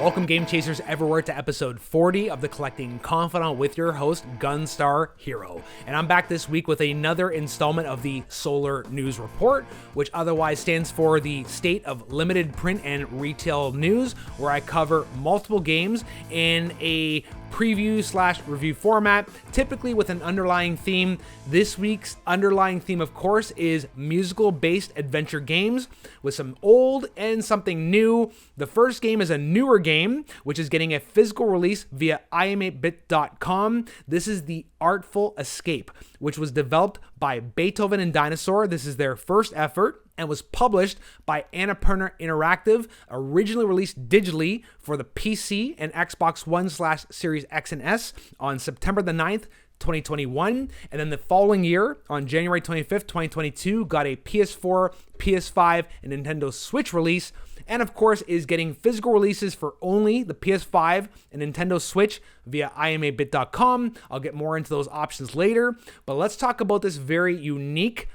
Welcome, Game Chasers everywhere, to episode 40 of the Collecting Confidant with your host, GunstarHero. And I'm back this week with another installment of the Solar News Report, which otherwise stands for the State of Limited Print and Retail News, where I cover multiple games in a preview/review format, typically with an underlying theme. This week's underlying theme, of course, is musical-based adventure games with some old and something new. The first game is a newer game, which is getting a physical release via im8bit.com. This is the Artful Escape, which was developed by Beethoven Dinosaur. This is their first effort and was published by Annapurna Interactive, originally released digitally for the PC and Xbox One/Series X and S on September the 9th, 2021, and then the following year, on January 25th, 2022, got a PS4, PS5, and Nintendo Switch release, and of course is getting physical releases for only the PS5 and Nintendo Switch via im8bit.com. I'll get more into those options later, but let's talk about this very unique,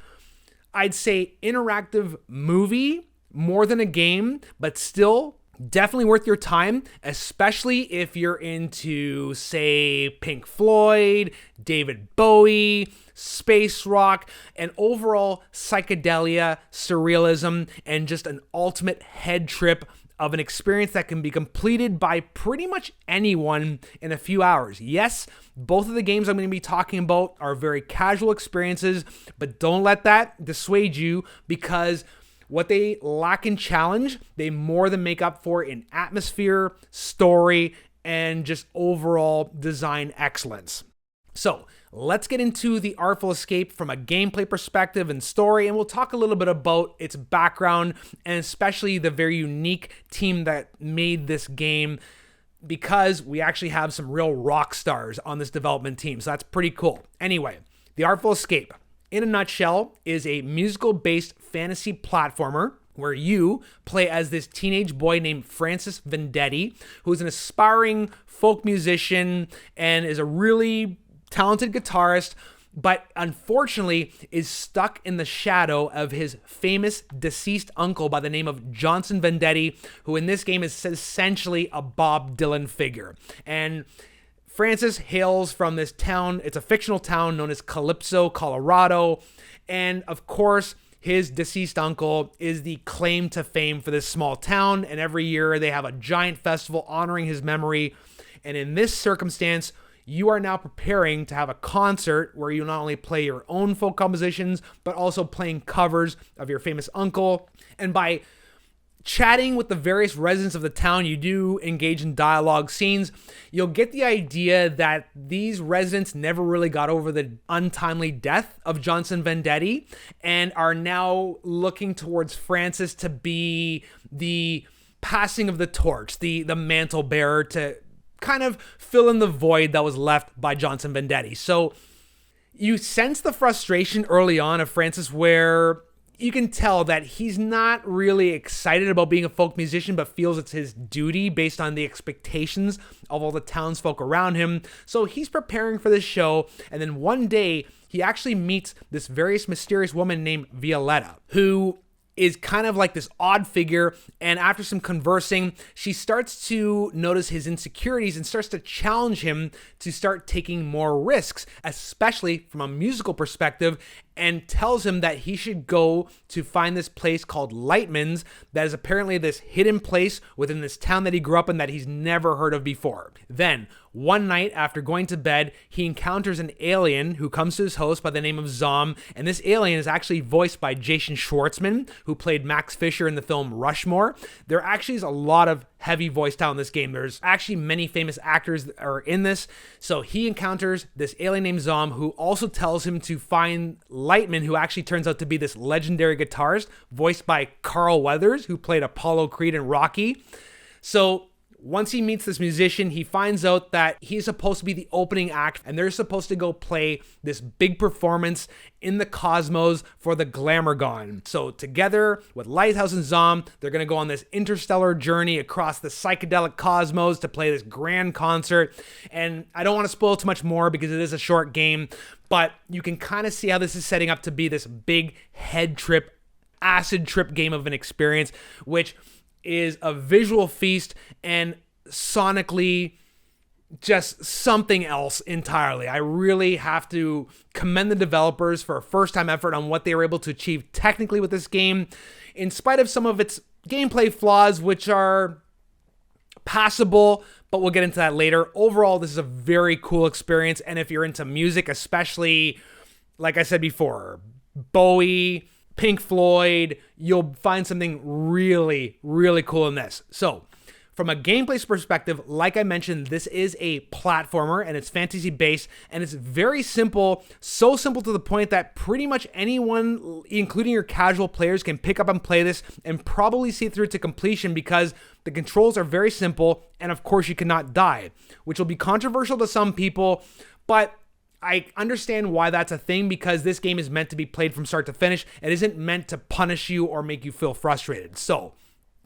I'd say, interactive movie, more than a game, but still definitely worth your time, especially if you're into, say, Pink Floyd, David Bowie, space rock, and overall psychedelia, surrealism, and just an ultimate head trip of an experience that can be completed by pretty much anyone in a few hours. Yes, both of the games I'm going to be talking about are very casual experiences, but don't let that dissuade you, because what they lack in challenge, they more than make up for in atmosphere, story, and just overall design excellence. So let's get into the Artful Escape from a gameplay perspective and story, and we'll talk a little bit about its background and especially the very unique team that made this game, because we actually have some real rock stars on this development team, so that's pretty cool. Anyway, the Artful Escape, in a nutshell, is a musical-based fantasy platformer where you play as this teenage boy named Francis Vendetti, who is an aspiring folk musician and is a really talented guitarist, but unfortunately is stuck in the shadow of his famous deceased uncle by the name of Johnson Vendetti, who in this game is essentially a Bob Dylan figure. And Francis hails from this town. It's a fictional town known as Calypso, Colorado. And of course, his deceased uncle is the claim to fame for this small town. And every year they have a giant festival honoring his memory. And in this circumstance, you are now preparing to have a concert where you not only play your own folk compositions, but also playing covers of your famous uncle. And by chatting with the various residents of the town, you do engage in dialogue scenes. You'll get the idea that these residents never really got over the untimely death of Johnson Vendetti and are now looking towards Francis to be the passing of the torch, the mantle bearer to kind of fill in the void that was left by Johnson Vendetti. So you sense the frustration early on of Francis, where you can tell that he's not really excited about being a folk musician, but feels it's his duty based on the expectations of all the townsfolk around him. So he's preparing for this show, and then one day he actually meets this very mysterious woman named Violetta, who is kind of like this odd figure, and after some conversing, she starts to notice his insecurities and starts to challenge him to start taking more risks, especially from a musical perspective, and tells him that he should go to find this place called Lightman's that is apparently this hidden place within this town that he grew up in that he's never heard of before. Then, one night after going to bed, he encounters an alien who comes to his host by the name of Zom, and this alien is actually voiced by Jason Schwartzman, who played Max Fisher in the film Rushmore. There actually is a lot of heavy voice talent in this game. There's actually many famous actors that are in this. So he encounters this alien named Zom, who also tells him to find Lightman, who actually turns out to be this legendary guitarist voiced by Carl Weathers, who played Apollo Creed in Rocky. So once he meets this musician, he finds out that he's supposed to be the opening act, and they're supposed to go play this big performance in the cosmos for the Glamourgon. So together with Lighthouse and Zom, they're going to go on this interstellar journey across the psychedelic cosmos to play this grand concert. And I don't want to spoil too much more because it is a short game, but you can kind of see how this is setting up to be this big head trip, acid trip game of an experience, which is a visual feast and sonically just something else entirely. I really have to commend the developers for a first-time effort on what they were able to achieve technically with this game, in spite of some of its gameplay flaws, which are passable, but we'll get into that later. Overall, this is a very cool experience, and if you're into music, especially, like I said before, Bowie, Pink Floyd, you'll find something really, really cool in this. So, from a gameplay perspective, like I mentioned, this is a platformer and it's fantasy-based and it's very simple, so simple to the point that pretty much anyone, including your casual players, can pick up and play this and probably see it through to completion because the controls are very simple and of course you cannot die, which will be controversial to some people, but I understand why that's a thing because this game is meant to be played from start to finish. It isn't meant to punish you or make you feel frustrated. So,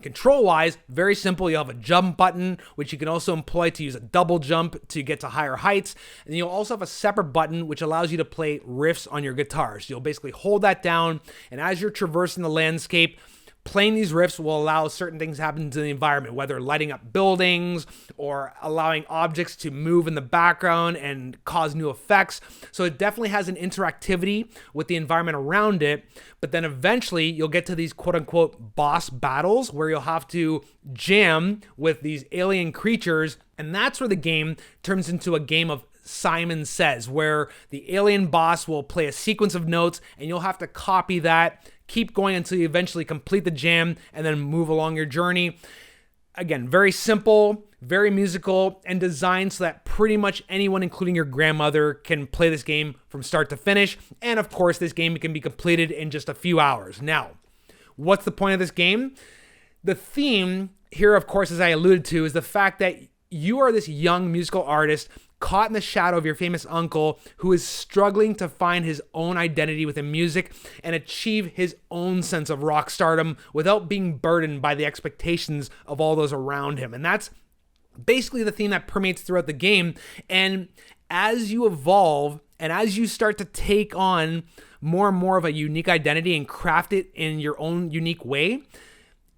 control-wise, very simple. You'll have a jump button, which you can also employ to use a double jump to get to higher heights. And you'll also have a separate button, which allows you to play riffs on your guitar. So you'll basically hold that down, and as you're traversing the landscape, playing these riffs will allow certain things to happen to the environment, whether lighting up buildings or allowing objects to move in the background and cause new effects. So it definitely has an interactivity with the environment around it. But then eventually you'll get to these quote unquote boss battles where you'll have to jam with these alien creatures. And that's where the game turns into a game of Simon Says, where the alien boss will play a sequence of notes and you'll have to copy that, keep going until you eventually complete the jam and then move along your journey. Again, very simple, very musical, and designed so that pretty much anyone, including your grandmother, can play this game from start to finish. And of course, this game can be completed in just a few hours. Now, what's the point of this game? The theme here, of course, as I alluded to, is the fact that you are this young musical artist caught in the shadow of your famous uncle who is struggling to find his own identity within music and achieve his own sense of rock stardom without being burdened by the expectations of all those around him. And that's basically the theme that permeates throughout the game. And as you evolve and as you start to take on more and more of a unique identity and craft it in your own unique way,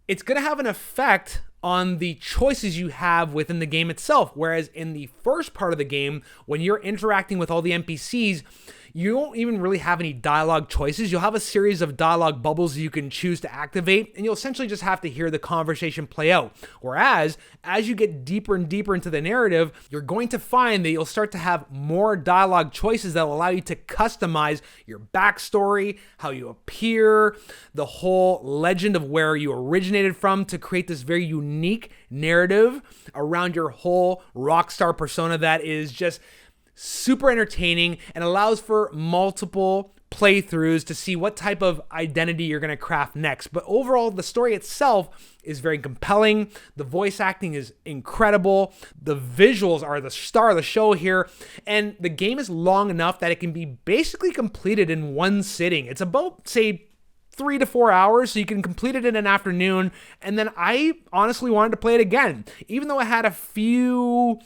it's going to have an effect on the choices you have within the game itself. Whereas in the first part of the game, when you're interacting with all the NPCs, you don't even really have any dialogue choices. You'll have a series of dialogue bubbles you can choose to activate, and you'll essentially just have to hear the conversation play out. Whereas, as you get deeper and deeper into the narrative, you're going to find that you'll start to have more dialogue choices that will allow you to customize your backstory, how you appear, the whole legend of where you originated from to create this very unique narrative around your whole rock star persona that is just super entertaining and allows for multiple playthroughs to see what type of identity you're going to craft next. But overall, the story itself is very compelling. The voice acting is incredible. The visuals are the star of the show here. And the game is long enough that it can be basically completed in one sitting. It's about, say, 3 to 4 hours, so you can complete it in an afternoon. And then I honestly wanted to play it again. Even though I had a few,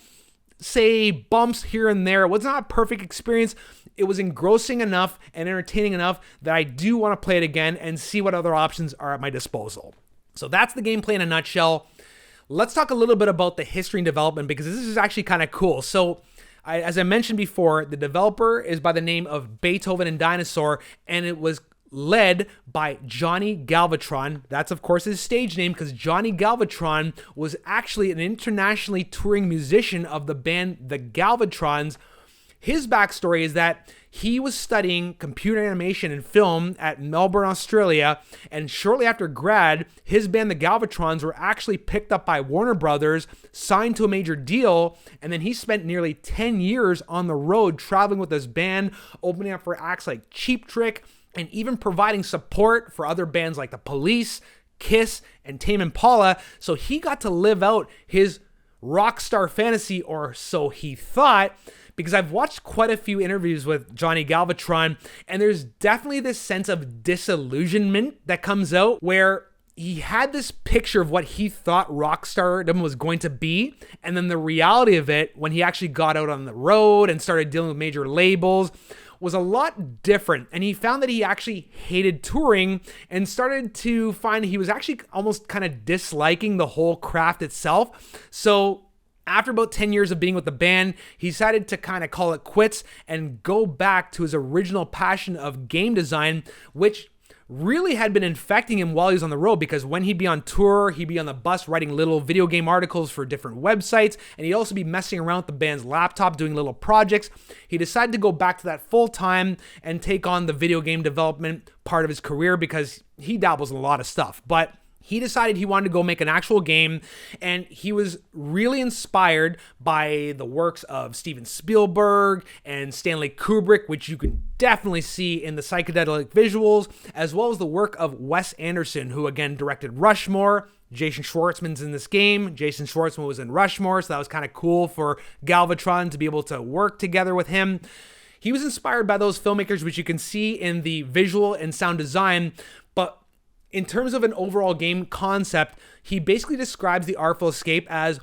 say, bumps here and there, it was not a perfect experience. It was engrossing enough and entertaining enough that I do want to play it again and see what other options are at my disposal. So that's the gameplay in a nutshell. Let's talk a little bit about the history and development because this is actually kind of cool. So as I mentioned before, the developer is by the name of Beethoven Dinosaur, and it was led by Johnny Galvatron. That's, of course, his stage name because Johnny Galvatron was actually an internationally touring musician of the band The Galvatrons. His backstory is that he was studying computer animation and film at Melbourne, Australia, and shortly after grad, his band The Galvatrons were actually picked up by Warner Brothers, signed to a major deal, and then he spent nearly 10 years on the road traveling with this band, opening up for acts like Cheap Trick, and even providing support for other bands like The Police, Kiss, and Tame Impala. So he got to live out his rock star fantasy, or so he thought, because I've watched quite a few interviews with Johnny Galvatron, and there's definitely this sense of disillusionment that comes out where he had this picture of what he thought rock stardom was going to be, and then the reality of it when he actually got out on the road and started dealing with major labels was a lot different. And he found that he actually hated touring and started to find he was actually almost kind of disliking the whole craft itself. So After about 10 years of being with the band, he decided to kind of call it quits and go back to his original passion of game design, which really had been infecting him while he was on the road, because when he'd be on tour, he'd be on the bus writing little video game articles for different websites, and he'd also be messing around with the band's laptop doing little projects. He decided to go back to that full time and take on the video game development part of his career, because he dabbles in a lot of stuff. But he decided he wanted to go make an actual game, and he was really inspired by the works of Steven Spielberg and Stanley Kubrick, which you can definitely see in the psychedelic visuals, as well as the work of Wes Anderson, who again directed Rushmore. Jason Schwartzman's in this game. Jason Schwartzman was in Rushmore, so that was kind of cool for Galvatron to be able to work together with him. He was inspired by those filmmakers, which you can see in the visual and sound design, but in terms of an overall game concept, he basically describes the Artful Escape as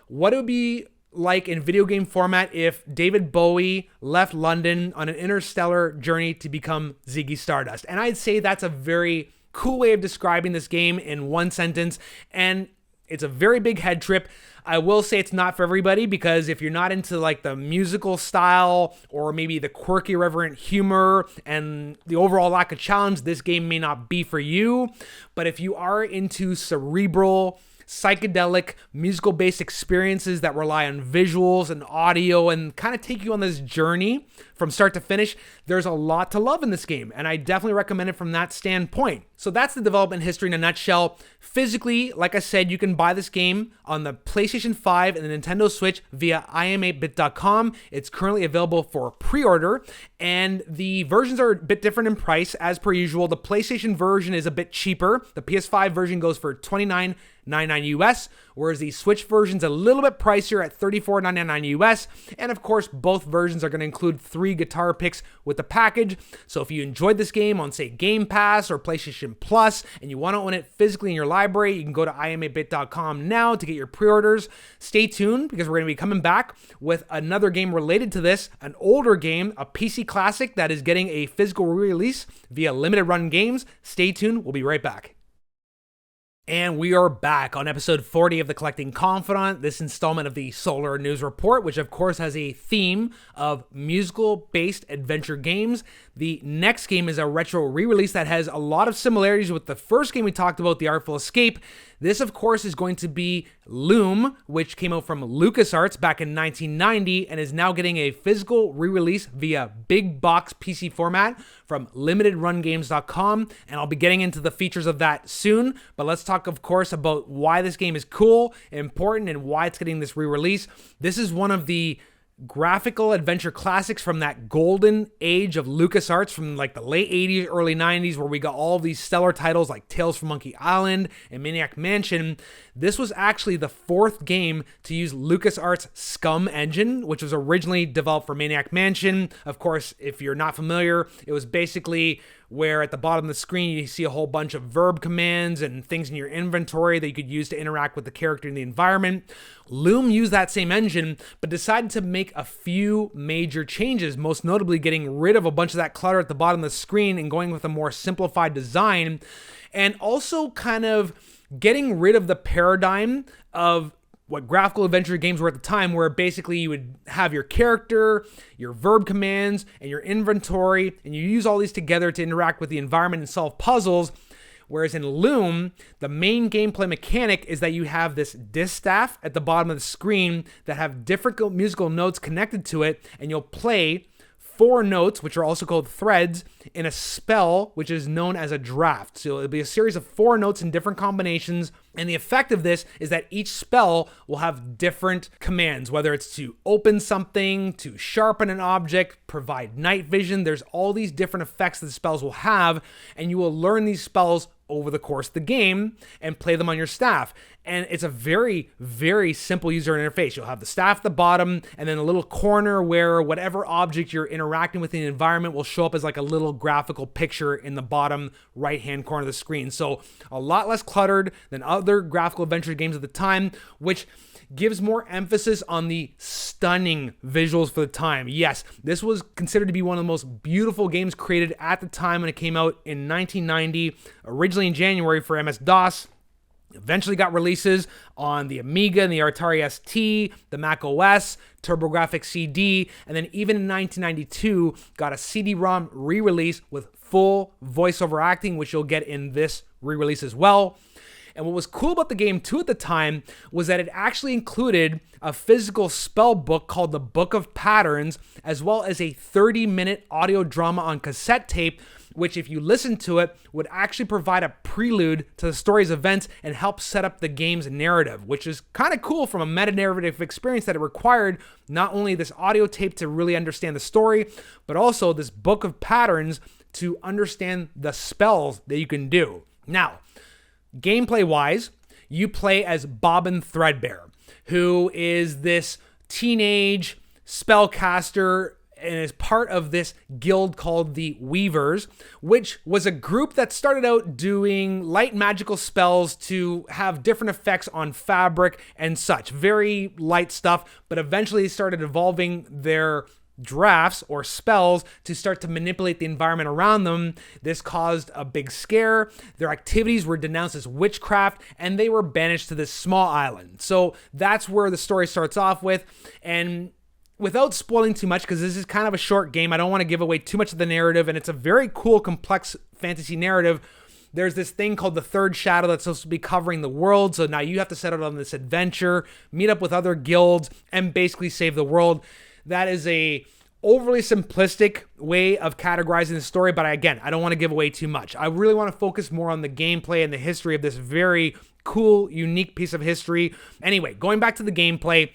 what it would be like in video game format if David Bowie left London on an interstellar journey to become Ziggy Stardust. And I'd say that's a very cool way of describing this game in one sentence, and it's a very big head trip. I will say it's not for everybody, because if you're not into like the musical style or maybe the quirky, irreverent humor and the overall lack of challenge, this game may not be for you. But if you are into cerebral, psychedelic, musical-based experiences that rely on visuals and audio and kind of take you on this journey from start to finish, there's a lot to love in this game, and I definitely recommend it from that standpoint. So that's the development history in a nutshell. Physically, like I said, you can buy this game on the PlayStation 5 and the Nintendo Switch via im8bit.com. It's currently available for pre-order, and the versions are a bit different in price as per usual. The PlayStation version is a bit cheaper. The PS5 version goes for $29.99 US, whereas the Switch version's a little bit pricier at $34.99 US. And of course, both versions are going to include 3 guitar picks with the package. So if you enjoyed this game on, say, Game Pass or PlayStation Plus, and you want to own it physically in your library, you can go to im8bit.com now to get your pre-orders. Stay tuned, because we're going to be coming back with another game related to this, an older game, a PC classic that is getting a physical release via Limited Run Games. Stay tuned. We'll be right back. And we are back on episode 40 of The Collecting Confidant, this installment of the Solar News Report, which of course has a theme of musical-based adventure games. The next game is a retro re-release that has a lot of similarities with the first game we talked about, The Artful Escape. This, of course, is going to be Loom, which came out from Lucasarts back in 1990 and is now getting a physical re-release via big box PC format from limitedrungames.com, and I'll be getting into the features of that soon. But let's talk, of course, about why this game is cool, important, and why it's getting this re-release. This is one of the graphical adventure classics from that golden age of LucasArts from like the late 80s, early 90s, where we got all these stellar titles like Tales from Monkey Island and Maniac Mansion. This was actually the 4th game to use LucasArts' Scum engine, which was originally developed for Maniac Mansion. Of course, if you're not familiar, it was basically where at the bottom of the screen you see a whole bunch of verb commands and things in your inventory that you could use to interact with the character in the environment. Loom used that same engine, but decided to make a few major changes, most notably getting rid of a bunch of that clutter at the bottom of the screen and going with a more simplified design, and also kind of getting rid of the paradigm of what graphical adventure games were at the time, where basically you would have your character, your verb commands, and your inventory, and you use all these together to interact with the environment and solve puzzles. Whereas in Loom, the main gameplay mechanic is that you have this distaff at the bottom of the screen that have different musical notes connected to it, and you'll play 4 notes, which are also called threads, in a spell, which is known as a draft. So it'll be a series of 4 notes in different combinations, and the effect of this is that each spell will have different commands, whether it's to open something, to sharpen an object, provide night vision. There's all these different effects that the spells will have, and you will learn these spells over the course of the game and play them on your staff. And it's a very, very simple user interface. You'll have the staff at the bottom, and then a little corner where whatever object you're interacting with in the environment will show up as like a little graphical picture in the bottom right-hand corner of the screen. So a lot less cluttered than other graphical adventure games at the time, which gives more emphasis on the stunning visuals for the time. Yes, this was considered to be one of the most beautiful games created at the time when it came out in 1990, originally in January for MS-DOS. Eventually got releases on the Amiga and the Atari ST, the Mac OS, TurboGrafx CD, and then even in 1992 got a CD-ROM re-release with full voiceover acting, which you'll get in this re-release as well. And what was cool about the game too at the time was that it actually included a physical spell book called the Book of Patterns, as well as a 30-minute audio drama on cassette tape, which if you listen to it would actually provide a prelude to the story's events and help set up the game's narrative, which is kind of cool from a meta-narrative experience that it required not only this audio tape to really understand the story, but also this Book of Patterns to understand the spells that you can do. Now, gameplay-wise, you play as Bobbin Threadbare, who is this teenage spellcaster and is part of this guild called the Weavers, which was a group that started out doing light magical spells to have different effects on fabric and such. Very light stuff, but eventually started evolving their drafts or spells to start to manipulate the environment around them. This caused a big scare. Their activities were denounced as witchcraft, and they were banished to this small island. So that's where the story starts off with. And without spoiling too much, because this is kind of a short game, I don't want to give away too much of the narrative, and it's a very cool, complex fantasy narrative. There's this thing called the Third Shadow that's supposed to be covering the world, so now you have to set out on this adventure, meet up with other guilds, and basically save the world. That is a overly simplistic way of categorizing the story, but I don't want to give away too much. I really want to focus more on the gameplay and the history of this very cool, unique piece of history. Anyway, going back to the gameplay,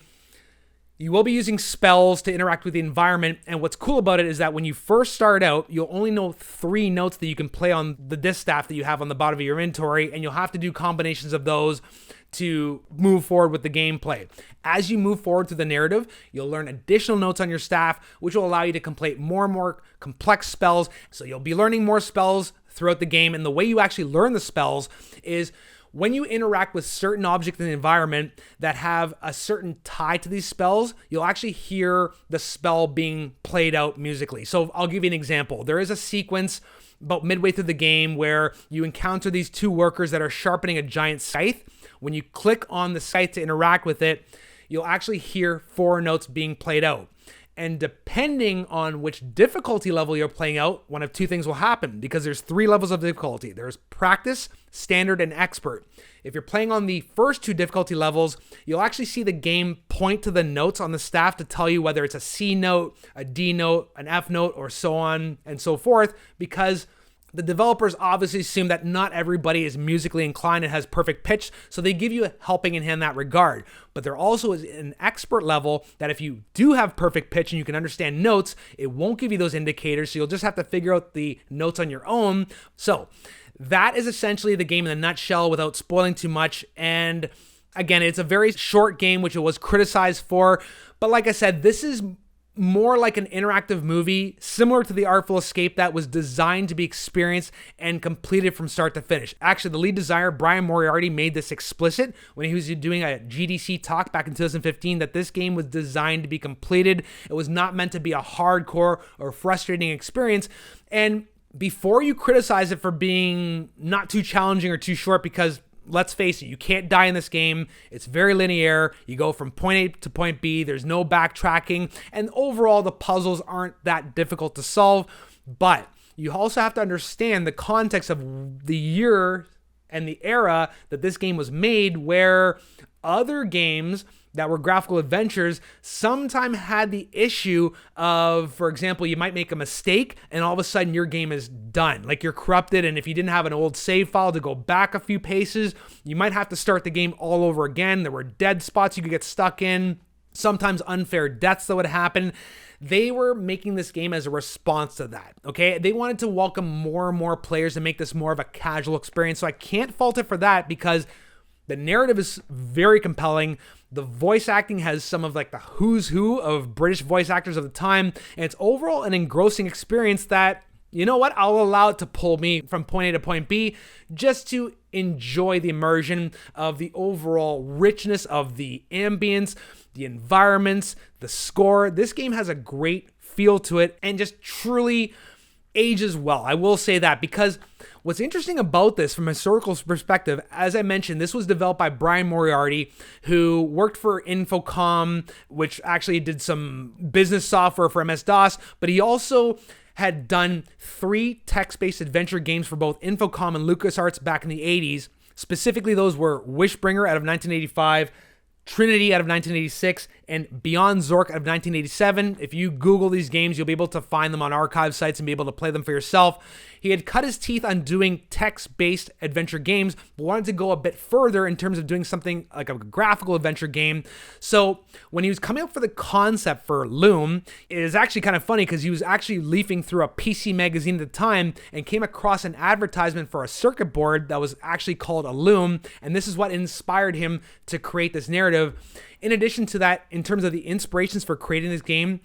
you will be using spells to interact with the environment, and what's cool about it is that when you first start out, you'll only know 3 notes that you can play on the distaff that you have on the bottom of your inventory, and you'll have to do combinations of those to move forward with the gameplay. As you move forward through the narrative, you'll learn additional notes on your staff, which will allow you to complete more and more complex spells. So you'll be learning more spells throughout the game, and the way you actually learn the spells is when you interact with certain objects in the environment that have a certain tie to these spells, you'll actually hear the spell being played out musically. So I'll give you an example. There is a sequence about midway through the game where you encounter these 2 workers that are sharpening a giant scythe. When you click on the scythe to interact with it, you'll actually hear 4 notes being played out. And depending on which difficulty level you're playing out, one of 2 things will happen, because there's 3 levels of difficulty. There's practice, standard, and expert. If you're playing on the first 2 difficulty levels, you'll actually see the game point to the notes on the staff to tell you whether it's a C note, a D note, an F note, or so on and so forth, because the developers obviously assume that not everybody is musically inclined and has perfect pitch, so they give you a helping hand in that regard. But there also is an expert level that if you do have perfect pitch and you can understand notes, it won't give you those indicators, so you'll just have to figure out the notes on your own. So that is essentially the game in a nutshell without spoiling too much. And again, it's a very short game, which it was criticized for. But like I said, this is more like an interactive movie, similar to the Artful Escape, that was designed to be experienced and completed from start to finish. Actually, the lead designer, Brian Moriarty, made this explicit when he was doing a GDC talk back in 2015, that this game was designed to be completed. It was not meant to be a hardcore or frustrating experience. And before you criticize it for being not too challenging or too short, because let's face it, you can't die in this game. It's very linear. You go from point A to point B. There's no backtracking. And overall, the puzzles aren't that difficult to solve. But you also have to understand the context of the year and the era that this game was made, where other games that were graphical adventures sometimes had the issue of, for example, you might make a mistake and all of a sudden your game is done. Like you're corrupted, and if you didn't have an old save file to go back a few paces, you might have to start the game all over again. There were dead spots you could get stuck in, sometimes unfair deaths that would happen. They were making this game as a response to that, okay? They wanted to welcome more and more players and make this more of a casual experience, so I can't fault it for that, because the narrative is very compelling. The voice acting has some of like the who's who of British voice actors of the time, and it's overall an engrossing experience that, you know what, I'll allow it to pull me from point A to point B just to enjoy the immersion of the overall richness of the ambience, the environments, the score. This game has a great feel to it and just truly ages well. I will say that, because What's interesting about this from a historical perspective, as I mentioned, this was developed by Brian Moriarty, who worked for Infocom, which actually did some business software for MS-DOS, but he also had done 3 text-based adventure games for both Infocom and Lucasarts back in the 80s. Specifically, those were Wishbringer out of 1985, Trinity out of 1986, and Beyond Zork out of 1987. If you Google these games, you'll be able to find them on archive sites and be able to play them for yourself. He had cut his teeth on doing text-based adventure games, but wanted to go a bit further in terms of doing something like a graphical adventure game. So when he was coming up for the concept for Loom, it is actually kind of funny because he was actually leafing through a PC magazine at the time and came across an advertisement for a circuit board that was actually called a Loom, and this is what inspired him to create this narrative. In addition to that, in terms of the inspirations for creating this game,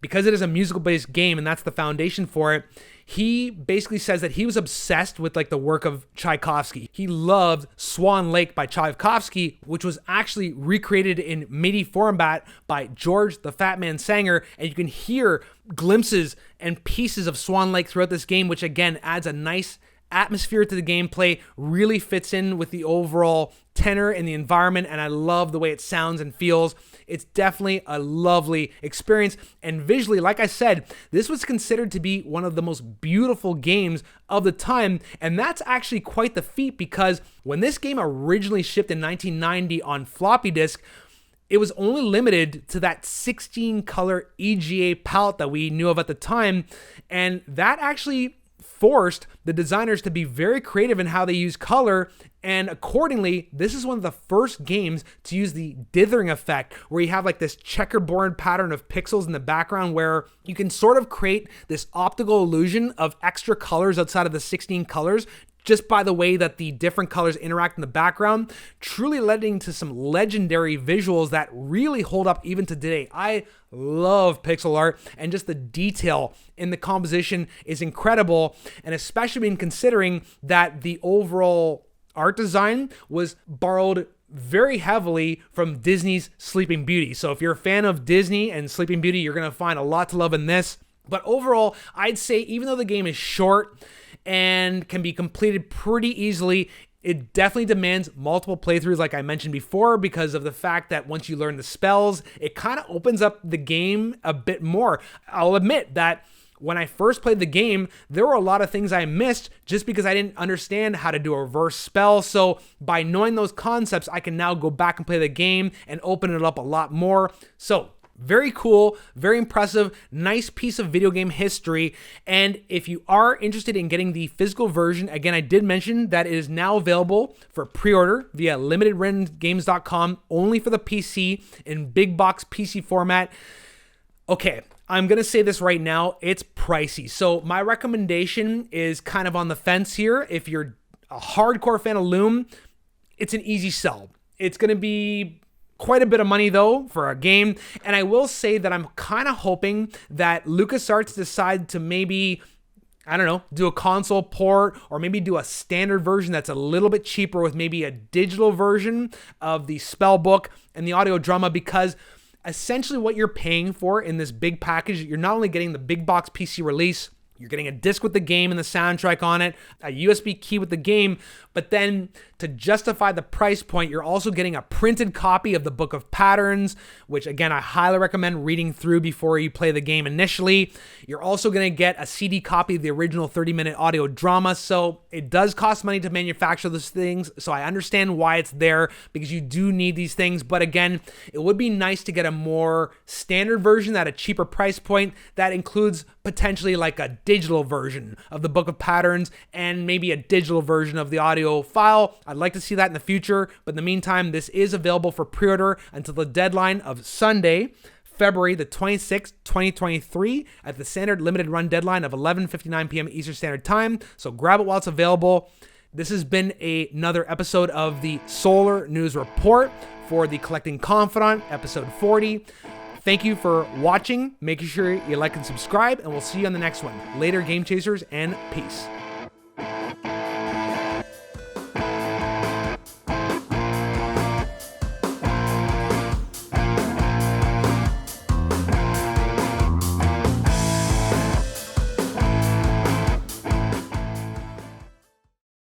because it is a musical-based game and that's the foundation for it, he basically says that he was obsessed with like the work of Tchaikovsky. He loved Swan Lake by Tchaikovsky, which was actually recreated in MIDI format by George the Fat Man Sanger, and you can hear glimpses and pieces of Swan Lake throughout this game, which again adds a nice atmosphere to the gameplay, really fits in with the overall tenor and the environment, and I love the way it sounds and feels. It's definitely a lovely experience, and visually, like I said, this was considered to be one of the most beautiful games of the time, and that's actually quite the feat because when this game originally shipped in 1990 on floppy disk, it was only limited to that 16-color EGA palette that we knew of at the time, and that actually forced the designers to be very creative in how they use color, and accordingly, this is one of the first games to use the dithering effect, where you have like this checkerboard pattern of pixels in the background where you can sort of create this optical illusion of extra colors outside of the 16 colors just by the way that the different colors interact in the background, truly leading to some legendary visuals that really hold up even to today. I love pixel art, and just the detail in the composition is incredible, and especially in considering that the overall art design was borrowed very heavily from Disney's Sleeping Beauty. So if you're a fan of Disney and Sleeping Beauty, you're going to find a lot to love in this. But overall, I'd say even though the game is short and can be completed pretty easily, it definitely demands multiple playthroughs like I mentioned before, because of the fact that once you learn the spells, it kind of opens up the game a bit more. I'll admit that when I first played the game, there were a lot of things I missed just because I didn't understand how to do a reverse spell. So by knowing those concepts, I can now go back and play the game and open it up a lot more. So very cool, very impressive, nice piece of video game history. And if you are interested in getting the physical version, again, I did mention that it is now available for pre-order via limitedrungames.com, only for the PC in big box PC format. Okay, I'm going to say this right now, it's pricey. So my recommendation is kind of on the fence here. If you're a hardcore fan of Loom, it's an easy sell. It's going to be quite a bit of money though for a game, and I will say that I'm kind of hoping that LucasArts decide to maybe, I don't know, do a console port or maybe do a standard version that's a little bit cheaper with maybe a digital version of the spell book and the audio drama, because essentially what you're paying for in this big package, you're not only getting the big box PC release, you're getting a disc with the game and the soundtrack on it, a USB key with the game, but then to justify the price point, you're also getting a printed copy of the Book of Patterns, which again, I highly recommend reading through before you play the game initially. You're also going to get a CD copy of the original 30-minute audio drama, so it does cost money to manufacture those things, so I understand why it's there, because you do need these things, but again, it would be nice to get a more standard version at a cheaper price point that includes potentially like a digital version of the Book of Patterns and maybe a digital version of the audio file. I'd like to see that in the future, but in the meantime, this is available for pre-order until the deadline of Sunday, February the 26th, 2023, at the standard limited run deadline of 11:59 p.m. Eastern Standard Time. So grab it while it's available. This has been another episode of the Solar News Report for the Collecting Confidant, episode 40. Thank you for watching. Make sure you like and subscribe, and we'll see you on the next one. Later, Game Chasers, and peace.